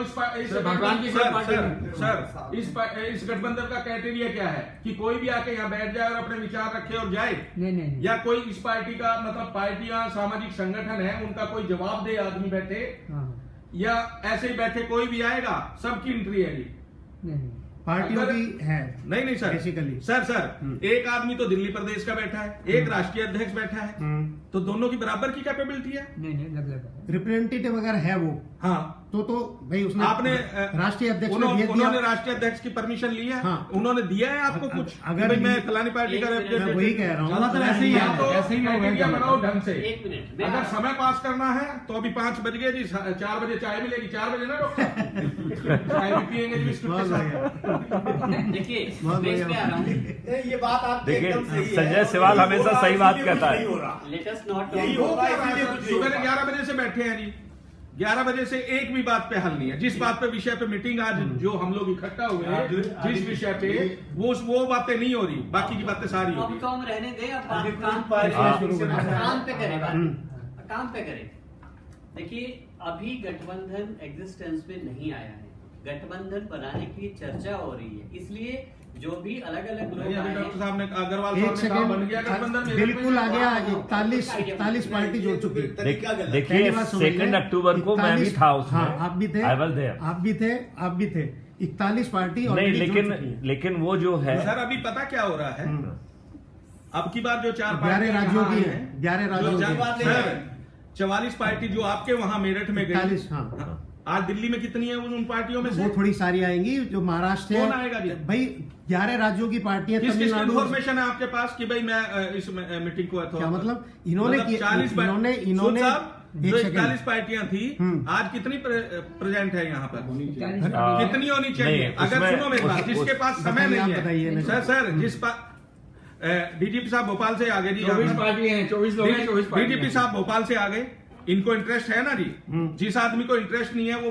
भगवान की सर इस गठबंधन का क्राइटेरिया क्या है कि कोई भी आके यहाँ बैठ जाए और अपने विचार रखे और जाए? नहीं। या कोई इस पार्टी का मतलब पार्टियां सामाजिक संगठन है उनका कोई जवाब दे आदमी बैठे, या ऐसे ही बैठे कोई भी आएगा सबकी एंट्री है जी? नहीं, पार्टियों की है। नहीं सर, बेसिकली सर एक आदमी तो दिल्ली प्रदेश का बैठा है, एक राष्ट्रीय अध्यक्ष बैठा है, तो दोनों की बराबर की कैपेबिलिटी है? नहीं, रिप्रेजेंटेटिव अगर है वो, हाँ, तो भाई उसने आपने राष्ट्रीय अध्यक्ष उन्होंने राष्ट्रीय अध्यक्ष की परमिशन ली है? हाँ, उन्होंने दिया है आपको कुछ? अगर मैं फलानी पार्टी का मैं वही कह रहा हूँ, ऐसे ही बनाओ ढंग से। अगर समय पास करना है तो अभी 5 बज गए जी, 4 बजे चाय मिलेगी, 4 बजे ना डॉक्टर चाय भी पियेंगे जी बिस्कुट के साथ। देखिए ये बात आप देखिए, संजय सिवाल हमेशा सही बात कहता है। सुबह 11 बजे से बैठे हैं जी, 11 बजे से एक भी बात पे हल नहीं है। जिस बात पे विषय पे मीटिंग आज जो हम लोग इकट्ठा हुए हैं, जिस विषय पे वो बातें नहीं हो रही, बाकी की बातें सारी हो रही। काम रहने दें, काम पे करें। देखिए अभी गठबंधन एग्जिस्टेंस में नहीं आया है, गठबंधन बनाने की चर्चा हो रही है, इसलिए जो भी अलग अलग लोग डॉक्टर साहब ने अग्रवाल साहब ने कहा बन गया गठबंधन, बिल्कुल आ गया। 41 पार्टी जुड़ चुकी है। देखिए 2 अक्टूबर को मैं भी था उसमें। हाँ, आप भी थे, आप भी थे 41 पार्टी नहीं, लेकिन वो जो है सर अभी पता क्या हो रहा है, अब की बार जो 4 11 राज्यों की है, 11 राज्यों की 44 पार्टी जो आपके वहां मेरठ में गई, आज दिल्ली में कितनी है उन पार्टियों में से? वो थोड़ी सारी आएंगी। जो महाराष्ट्र कौन आएगा जी? भाई 11 राज्यों की पार्टियां, तमिलनाडु। इन्फॉर्मेशन है आपके पास कि भाई मैं इस मीटिंग को क्या मतलब इन्होंने 40 जो 41 पार्टियां थी आज कितनी प्रेजेंट है यहाँ पर? कितनी होनी चाहिए? अगर सुनो मेरी बात, जिसके पास समय नहीं है सर जिस डीजीपी साहब भोपाल से आ गए जी, 24 पार्टी है, 24 लोग हैं, 24 डीजीपी साहब भोपाल से आ गए, इनको इंटरेस्ट है ना जी? जिस आदमी को इंटरेस्ट नहीं है वो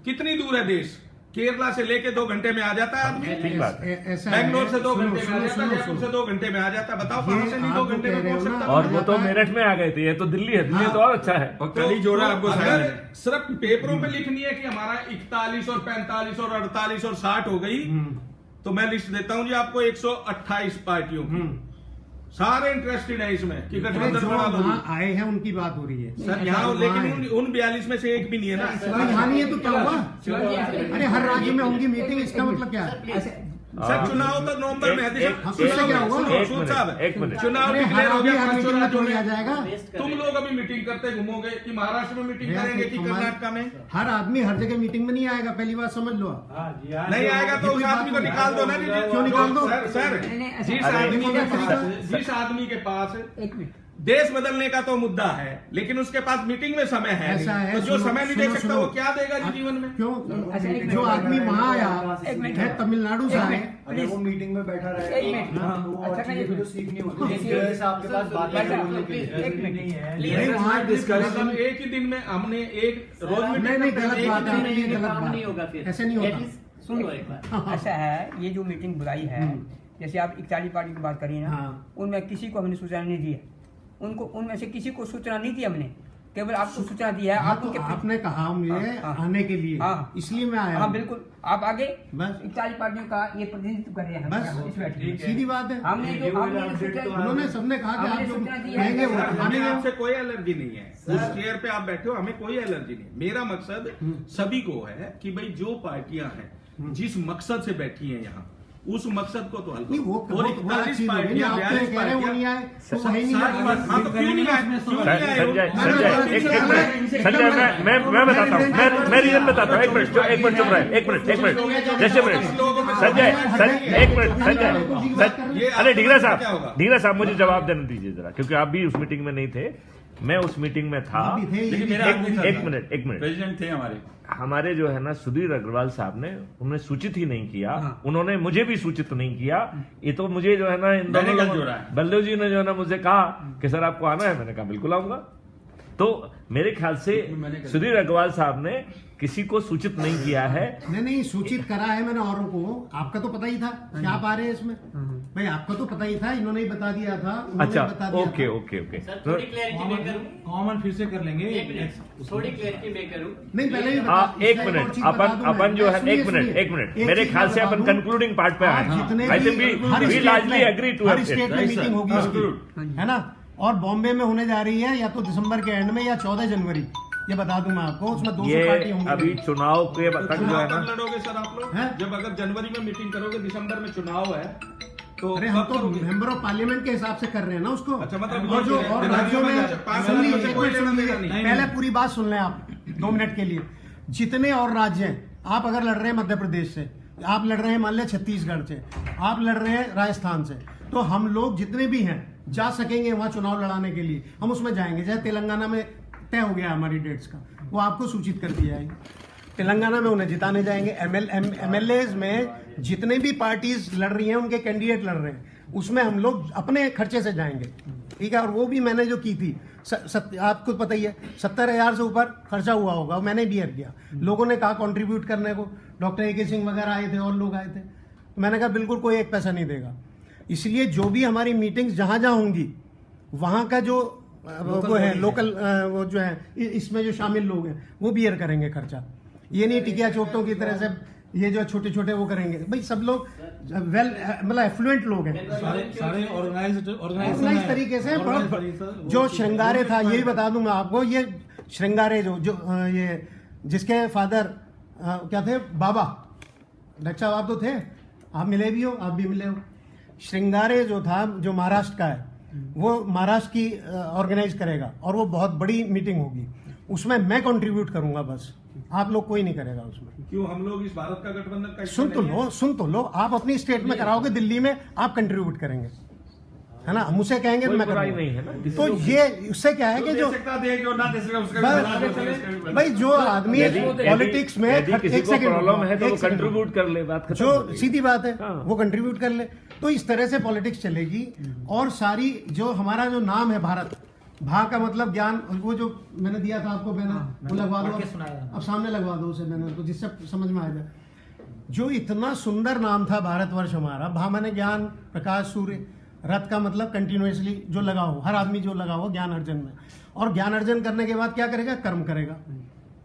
कितनी दूर है देश? केरला से लेके 2 घंटे में आ जाता है आदमी, बैंगलोर से 2 घंटे में आ जाता है, जयपुर से 2 घंटे में आ जाता है। बताओ कहां से नहीं 2 घंटे में पहुंच सकता? और वो तो मेरठ में आ गए थे, ये तो दिल्ली है, दिल्ली तो और अच्छा है। और कल ही जोड़ा आपको। अगर सिर्फ पेपरों पे लिखनी है कि हमारा 41 और 45 और 48 और 60 हो गई, तो मैं लिस्ट देता हूं जी आपको 128 पार्टियों की, सारे इंटरेस्टेड है इसमें कि गठबंधन बना दो। आए हैं उनकी बात हो रही है सर यहाँ, लेकिन उन 42 में से एक भी नहीं है ना। यहाँ नहीं है तो क्या हुआ? अरे हर राज्य में होंगी मीटिंग, इसका मतलब क्या है? सर चुनाव तो नवंबर में है, क्या हुआ? एक मिनट, चुनाव डिक्लेयर हो गया, आ जाएगा। तुम लोग अभी मीटिंग करते घूमोगे कि महाराष्ट्र में मीटिंग करेंगे कि कर्नाटक में? हर आदमी हर जगह मीटिंग में नहीं आएगा, पहली बात समझ लो। नहीं आएगा तो उस आदमी को निकाल दो ना जी। क्यों निकाल दो? सर जिस आदमी के पास देश बदलने का तो मुद्दा है, लेकिन उसके पास मीटिंग में समय है, तो जो समय नहीं दे सकता वो क्या देगा जी जीवन में? क्यों? जो आदमी वहाँ आया है तमिलनाडु से आए, अगर वो मीटिंग में बैठा रहेगा तो सीखनी होती है, आपके पास बात मतलब एक ही दिन में हमने एक रोज नहीं, गलत बात नहीं होगा, फिर ऐसे नहीं होगा। सुन लो एक बार, ऐसा है, ये जो मीटिंग बुलाई है, जैसे आप 41 पार्टी की बात करिए ना, उनमें किसी को हमने सूचना नहीं दी है, उनमें से किसी को सूचना नहीं दी हमने, केवल आपको सूचना दी है। आपने कहा मुझे आने के लिए, इसलिए मैं आया। हाँ बिल्कुल, आप आगे बस 41 पार्टियों का ये प्रतिनिधित्व कर रहे हैं, बस सीधी बात है। उन्होंने सबने कहा कि आप जो कहेंगे वो हमें आपसे कोई एलर्जी नहीं है, उस चेयर पे आप बैठे हो, हमें कोई एलर्जी नहीं। मेरा मकसद सभी को है कि भाई जो पार्टियां हैं जिस मकसद से बैठी हैं यहाँ, उस मकसद को तो हल करो। और 41 पार्टियां 42 पार्टियां संजय मैं बताता हूँ, मैं रीजन बताता हूँ। एक मिनट चुप रहे, एक मिनट संजय एक मिनट संजय, अरे ढींगरा साहब मुझे जवाब देने दीजिए जरा, क्योंकि आप भी उस मीटिंग में नहीं थे, मैं उस मीटिंग में था। एक मिनट प्रेसिडेंट थे हमारे जो है ना सुधीर अग्रवाल साहब ने, उन्होंने सूचित ही नहीं किया, उन्होंने मुझे भी सूचित नहीं किया। ये तो मुझे जो है ना इन दोनों बलदेव जी ने जो है ना मुझे कहा कि सर आपको आना है, मैंने कहा बिल्कुल आऊंगा। तो मेरे ख्याल से सुधीर अग्रवाल साहब ने किसी को सूचित नहीं किया है। नहीं सूचित करा है मैंने औरों को, आपका तो पता ही था कि आप आ रहे हैं इसमें। भाई आपको तो पता ही था, इन्होंने ही बता दिया था। अच्छा, ओके ओके ओके। सर थोड़ी क्लैरिटी मैं करूं, कॉमन फिर से कर लेंगे। एक मिनट, थोड़ी क्लैरिटी मैं करूं। नहीं पहले भी एक मिनट, अपन जो है, एक मिनट, मेरे ख्याल से अपन कंक्लूडिंग पार्ट पे आए। I think we largely agree to हर स्टेट में मीटिंग होगी इसकी, है ना। और बॉम्बे में होने जा रही है या तो दिसंबर के एंड में या 14 जनवरी, ये बता दूं मैं आपको। उसमें 200 पार्टी होंगी। अभी चुनाव के तक जो है ना, कब लड़ोगे सर आप लोग? जब अगर जनवरी में मीटिंग करोगे, दिसंबर में चुनाव है, तो अरे हम तो मेंबर ऑफ पार्लियामेंट के हिसाब से कर रहे हैं ना उसको। अच्छा, मतलब और जो और राज्यों में नहीं। पहले पूरी बात सुन लें आप 2 मिनट के लिए। जितने और राज्य हैं, आप अगर लड़ रहे हैं मध्य प्रदेश से, आप लड़ रहे हैं मान लिया छत्तीसगढ़ से, आप लड़ रहे हैं राजस्थान से, तो हम लोग जितने भी हैं जा सकेंगे वहां चुनाव लड़ाने के लिए, हम उसमें जाएंगे। जैसे तेलंगाना में तय हो गया हमारी डेट्स का, वो आपको सूचित कर दिया है। तेलंगाना में उन्हें जिताने जाएंगे। MLAs में जितने भी पार्टीज लड़ रही हैं, उनके कैंडिडेट लड़ रहे हैं, उसमें हम लोग अपने खर्चे से जाएंगे, ठीक है। और वो भी मैंने जो की थी, आपको पता ही है, 70,000 से ऊपर खर्चा हुआ होगा, मैंने बियर किया। लोगों ने कहा कंट्रीब्यूट करने को, डॉक्टर AK सिंह वगैरह आए थे और लोग आए थे, तो मैंने कहा बिल्कुल कोई एक पैसा नहीं देगा। इसलिए जो भी हमारी मीटिंग्स जहां जहां होंगी, वहां का जो वो है लोकल, वो जो है इसमें जो शामिल लोग हैं, वो बियर करेंगे खर्चा। ये नहीं टिकिया चोटों की तरह से ये जो छोटे छोटे वो करेंगे। भाई सब लोग वेल मतलब एफ्लुएंट लोग हैं, सारे ऑर्गेनाइज तरीके से। जो श्रृंगारे था, यही बता दूं मैं आपको, ये श्रृंगारे जो ये जिसके फादर क्या थे, बाबा डॉक्टर साहब आप तो थे, आप मिले भी हो, आप भी मिले हो। श्रृंगारे जो था, जो महाराष्ट्र का है, वो महाराष्ट्र की ऑर्गेनाइज करेगा और वो बहुत बड़ी मीटिंग होगी। उसमें मैं कंट्रीब्यूट करूंगा, बस आप लोग कोई नहीं करेगा उसमें। क्यों हम लोग इस भारत का गठबंधन का सुन तो लो। आप अपनी स्टेट में कराओगे, दिल्ली में आप कंट्रीब्यूट करेंगे, है ना। हम उसे कहेंगे तो मैं करूंगा। तो ये उससे क्या है कि जो भाई जो आदमी पॉलिटिक्स में एक प्रॉब्लम है तो वो कंट्रीब्यूट कर ले, बात जो सीधी बात है वो कंट्रीब्यूट कर ले। तो इस तरह से पॉलिटिक्स चलेगी। और सारी जो हमारा जो नाम है भारत, भा का मतलब ज्ञान, वो जो मैंने दिया था आपको बैनर, वो लगवा दो, अब सामने लगवा दो उसे बैनर को, जिससे समझ में आ जाए। जो इतना सुंदर नाम था भारतवर्ष हमारा, भा माने ज्ञान, प्रकाश, सूर्य, रथ का मतलब कंटिन्यूअसली जो लगा हो, हर आदमी जो लगा हो ज्ञान अर्जन में। और ज्ञान अर्जन करने के बाद क्या करेगा, कर्म करेगा।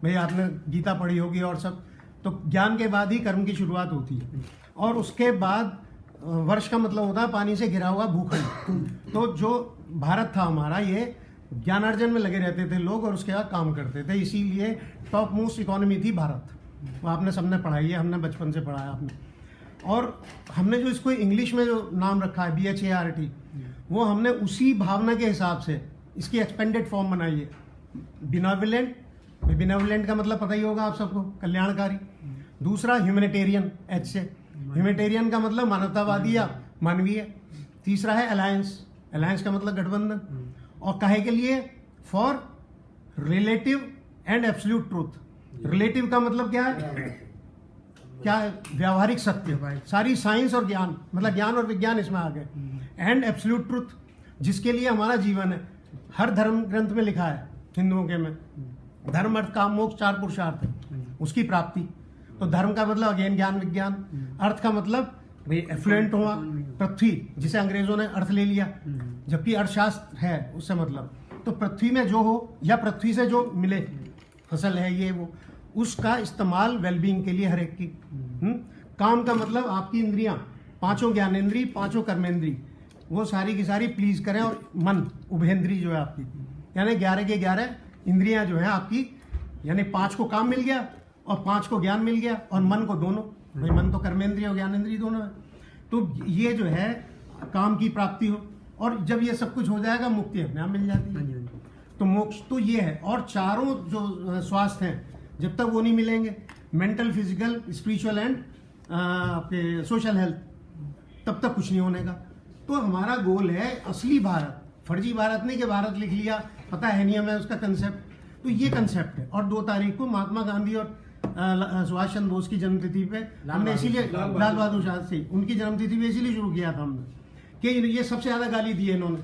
भाई आपने गीता पढ़ी होगी और सब, तो ज्ञान के बाद ही कर्म की शुरुआत होती है। और उसके बाद वर्ष का मतलब होता है पानी से घिरा हुआ भूखंड। तो जो भारत था हमारा, ये ज्ञानार्जन में लगे रहते थे लोग और उसके बाद काम करते थे। इसीलिए टॉप मोस्ट इकोनॉमी थी भारत। वो आपने सबने पढ़ाई है, हमने बचपन से पढ़ा है आपने। और हमने जो इसको इंग्लिश में जो नाम रखा है BHART, वो हमने उसी भावना के हिसाब से इसकी एक्सपेंडेड फॉर्म बनाई है। बिनेवलेंट, बिनेवलेंट का मतलब पता ही होगा आप सबको, कल्याणकारी। दूसरा ह्यूमैनिटेरियन, H से, ह्यूमैनिटेरियन का मतलब मानवतावादी या मानवीय। तीसरा है अलायंस, अलायंस का मतलब गठबंधन। और काहे के लिए, for relative and absolute truth. Relative का मतलब क्या है, क्या है, व्यावहारिक सत्य, सारी साइंस और ज्ञान, मतलब ज्ञान और विज्ञान इसमें आ गए। एंड एब्सोल्यूट ट्रूथ, जिसके लिए हमारा जीवन है। हर धर्म ग्रंथ में लिखा है, हिंदुओं के में, धर्म अर्थ काम मोक्ष 4 पुरुषार्थ है, उसकी प्राप्ति। तो धर्म का मतलब अगेन ज्ञान विज्ञान। अर्थ का मतलब भाई एफ्लुएंट हुआ, पृथ्वी, जिसे अंग्रेजों ने अर्थ ले लिया, जबकि अर्थशास्त्र है उससे मतलब। तो पृथ्वी में जो हो या पृथ्वी से जो मिले, फसल है ये वो, उसका इस्तेमाल वेलबींग के लिए हर एक की। काम का मतलब आपकी इंद्रियां, 5 ज्ञानेंद्री, 5 कर्मेंद्री, वो सारी की सारी प्लीज करें। और मन, उभयेंद्री जो है आपकी, यानी 11 के 11 इंद्रियां जो है आपकी, यानी 5 को काम मिल गया और 5 को ज्ञान मिल गया, और मन को दोनों, भाई मन तो कर्मेंद्रिय और ज्ञानेंद्रिय दोनों है। तो ये जो है काम की प्राप्ति हो, और जब ये सब कुछ हो जाएगा मुक्ति अपने आप मिल जाती है। तो मोक्ष तो ये है। और चारों जो स्वास्थ्य हैं, जब तक वो नहीं मिलेंगे, मेंटल, फिजिकल, स्पिरिचुअल एंड आपके सोशल हेल्थ, तब तक कुछ नहीं होने का। तो हमारा गोल है असली भारत, फर्जी भारत नहीं कि भारत लिख लिया, पता है नहीं हमें उसका कंसेप्ट। तो ये कंसेप्ट है। और 2 तारीख को महात्मा गांधी और सुभाष चंद्र बोस की जन्मतिथि पे हमने इसीलिए, लाल बहादुर शास्त्री, उनकी जन्मतिथि पे इसीलिए शुरू किया था हमने, कि ये सबसे ज्यादा गाली दी है इन्होंने,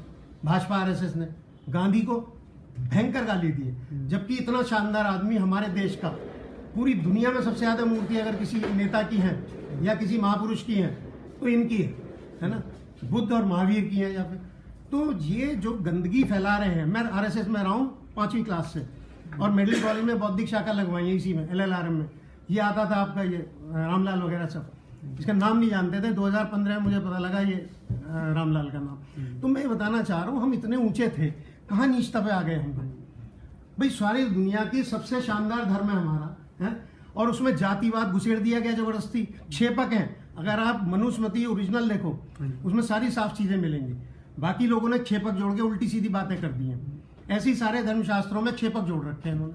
भाजपा RSS ने गांधी को भयंकर गाली दी है। जबकि इतना शानदार आदमी हमारे देश का, पूरी दुनिया में सबसे ज्यादा मूर्ति अगर किसी नेता की है या किसी महापुरुष की है तो इनकी है ना। बुद्ध और महावीर की हैं यहाँ पे। तो ये जो गंदगी फैला रहे हैं, मैं आरएसएस में रहा हूँ 5वीं क्लास से, और मेडिकल कॉलेज में बौद्धिक शाखा लगवाई है इसी में, LLRM में। ये आता था आपका ये रामलाल वगैरह सब, इसका नाम नहीं जानते थे। 2015 में मुझे पता लगा ये रामलाल का नाम। तो मैं बताना चाह रहा हूँ, हम इतने ऊंचे थे, कहाँ नीचता पे आ गए हम भाई। सारी दुनिया की सबसे शानदार धर्म है हमारा, है, और उसमें जातिवाद घुसेड़ दिया गया जबरदस्ती। क्षेपक हैं, अगर आप मनुस्मृति ओरिजिनल देखो उसमें सारी साफ चीजें मिलेंगी। बाकी लोगों ने क्षेपक जोड़ के उल्टी सीधी बातें कर दी हैं। ऐसे ही सारे धर्मशास्त्रों में क्षेपक जोड़ रखे हैं इन्होंने।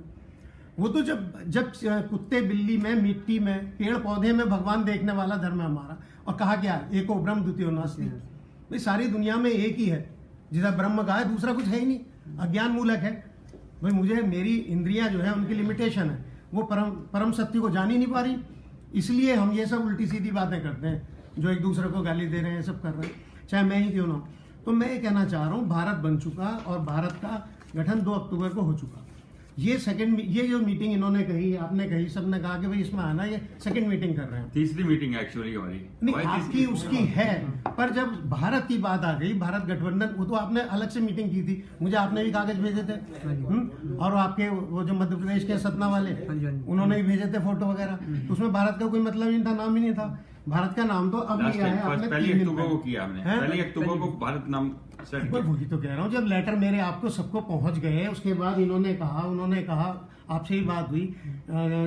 वो तो जब कुत्ते बिल्ली में, मिट्टी में, पेड़ पौधे में भगवान देखने वाला धर्म है हमारा। और कहा क्या, एको ब्रह्म द्वितीयो नास्ति। भाई सारी दुनिया में एक ही है, जिसे ब्रह्म कहा है, दूसरा कुछ है ही नहीं, अज्ञान मूलक है। भाई मुझे, मेरी इंद्रियां जो है उनकी लिमिटेशन है, वो परम सत्य को जान ही नहीं पा रही। इसलिए हम ये सब उल्टी सीधी बातें करते हैं, जो एक दूसरे को गाली दे रहे हैं, सब कर रहे हैं, चाहे मैं ही क्यों ना। तो मैं ये कहना चाह रहा हूँ, भारत बन चुका और भारत का गठन 2 अक्टूबर को हो चुका। ये जो मीटिंग इन्होंने कही, आपने कही, सबने कहा कि भाई इसमें आना, ये सेकंड मीटिंग कर रहे हैं। तीसरी मीटिंग एक्चुअली हमारी नहीं, आपकी उसकी है, पर जब भारत की बात आ गई, भारत गठबंधन, वो तो आपने अलग से मीटिंग की थी, मुझे आपने भी कागज भेजे थे। और आपके वो जो मध्य प्रदेश के सतना वाले, उन्होंने भी भेजे थे फोटो वगैरह। तो उसमें भारत का कोई मतलब नहीं था, नाम ही नहीं था। भारत का नाम तो अब लिया है आपने, पहली अक्टूबर को किया हमने, पहली अक्टूबर को भारत नाम सेट किया। वही तो कह रहा हूँ, जब लेटर मेरे आपको सबको पहुंच गए, उसके बाद उन्होंने कहा आपसे ही बात हुई,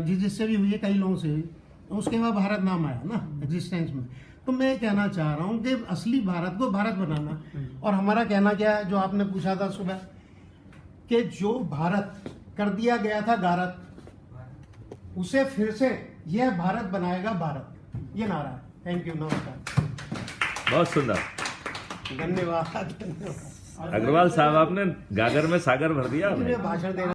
जिससे भी हुई है, कई लोगों से हुई, उसके बाद भारत नाम आया ना एग्जिस्टेंस में। तो मैं कहना चाह रहा हूँ कि असली भारत को भारत बनाना। और हमारा कहना क्या है, जो आपने पूछा था सुबह, कि जो भारत कर दिया गया था गारत, उसे फिर से यह भारत बनाएगा भारत, ये नारा है। थैंक यू, नमस्कार, बहुत सुंदर, धन्यवाद। अग्रवाल साहब आपने गागर में सागर भर दिया। भाषण देना